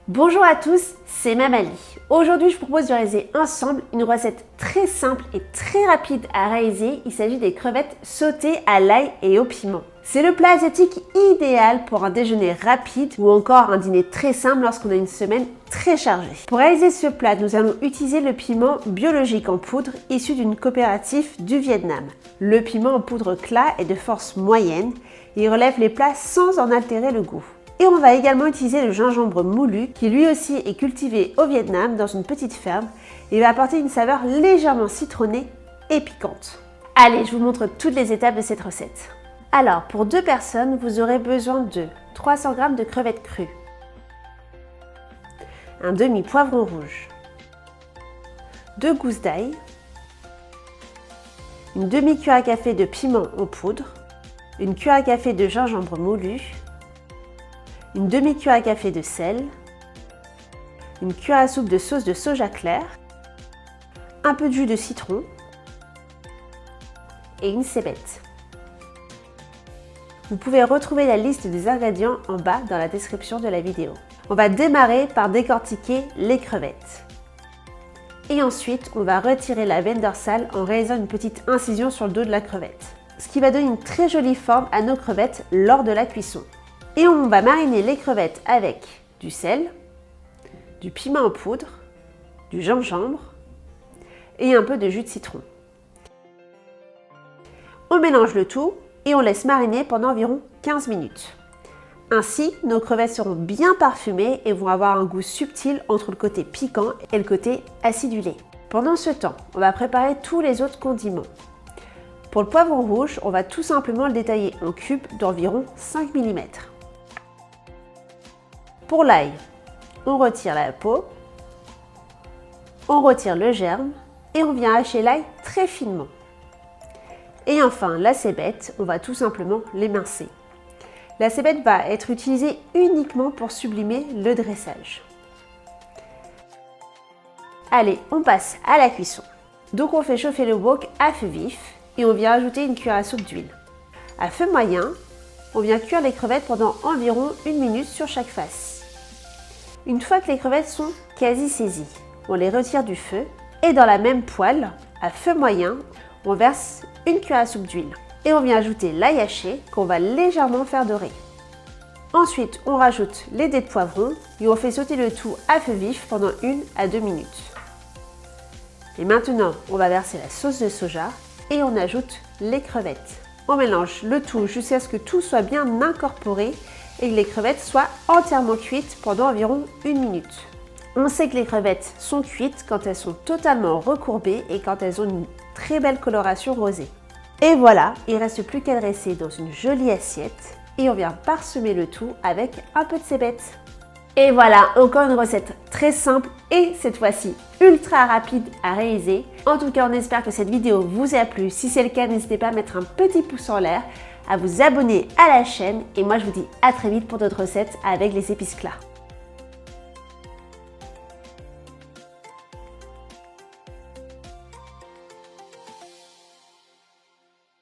Bonjour à tous, c'est Mamali. Aujourd'hui, je vous propose de réaliser ensemble une recette très simple et très rapide à réaliser. Il s'agit des crevettes sautées à l'ail et au piment. C'est le plat asiatique idéal pour un déjeuner rapide ou encore un dîner très simple lorsqu'on a une semaine très chargée. Pour réaliser ce plat, nous allons utiliser le piment biologique en poudre issu d'une coopérative du Vietnam. Le piment en poudre CLA est de force moyenne et il relève les plats sans en altérer le goût. Et on va également utiliser le gingembre moulu qui lui aussi est cultivé au Vietnam dans une petite ferme et va apporter une saveur légèrement citronnée et piquante. Allez, je vous montre toutes les étapes de cette recette. Alors, pour 2 personnes, vous aurez besoin de 300 g de crevettes crues, un demi-poivron rouge, 2 gousses d'ail, une demi-cuillère à café de piment en poudre, une cuillère à café de gingembre moulu, une demi-cuillère à café de sel, une cuillère à soupe de sauce de soja clair, un peu de jus de citron et une cébette. Vous pouvez retrouver la liste des ingrédients en bas dans la description de la vidéo. On va démarrer par décortiquer les crevettes. Et ensuite, on va retirer la veine dorsale en réalisant une petite incision sur le dos de la crevette. Ce qui va donner une très jolie forme à nos crevettes lors de la cuisson. Et on va mariner les crevettes avec du sel, du piment en poudre, du gingembre et un peu de jus de citron. On mélange le tout et on laisse mariner pendant environ 15 minutes. Ainsi, nos crevettes seront bien parfumées et vont avoir un goût subtil entre le côté piquant et le côté acidulé. Pendant ce temps, on va préparer tous les autres condiments. Pour le poivron rouge, on va tout simplement le détailler en cubes d'environ 5 mm. Pour l'ail, on retire la peau, on retire le germe et on vient hacher l'ail très finement. Et enfin, la cébette, on va tout simplement l'émincer. La cébette va être utilisée uniquement pour sublimer le dressage. Allez, on passe à la cuisson. Donc on fait chauffer le wok à feu vif et on vient ajouter une cuillère à soupe d'huile. À feu moyen, on vient cuire les crevettes pendant environ 1 minute sur chaque face. Une fois que les crevettes sont quasi saisies, on les retire du feu et dans la même poêle, à feu moyen, on verse une cuillère à soupe d'huile. Et on vient ajouter l'ail haché qu'on va légèrement faire dorer. Ensuite, on rajoute les dés de poivron et on fait sauter le tout à feu vif pendant 1 à 2 minutes. Et maintenant, on va verser la sauce de soja et on ajoute les crevettes. On mélange le tout jusqu'à ce que tout soit bien incorporé et que les crevettes soient entièrement cuites pendant environ 1 minute. On sait que les crevettes sont cuites quand elles sont totalement recourbées et quand elles ont une très belle coloration rosée. Et voilà, il ne reste plus qu'à dresser dans une jolie assiette et on vient parsemer le tout avec un peu de cébette. Et voilà, encore une recette très simple et cette fois-ci ultra rapide à réaliser. En tout cas, on espère que cette vidéo vous a plu. Si c'est le cas, n'hésitez pas à mettre un petit pouce en l'air, à vous abonner à la chaîne et moi je vous dis à très vite pour d'autres recettes avec les épices CLA.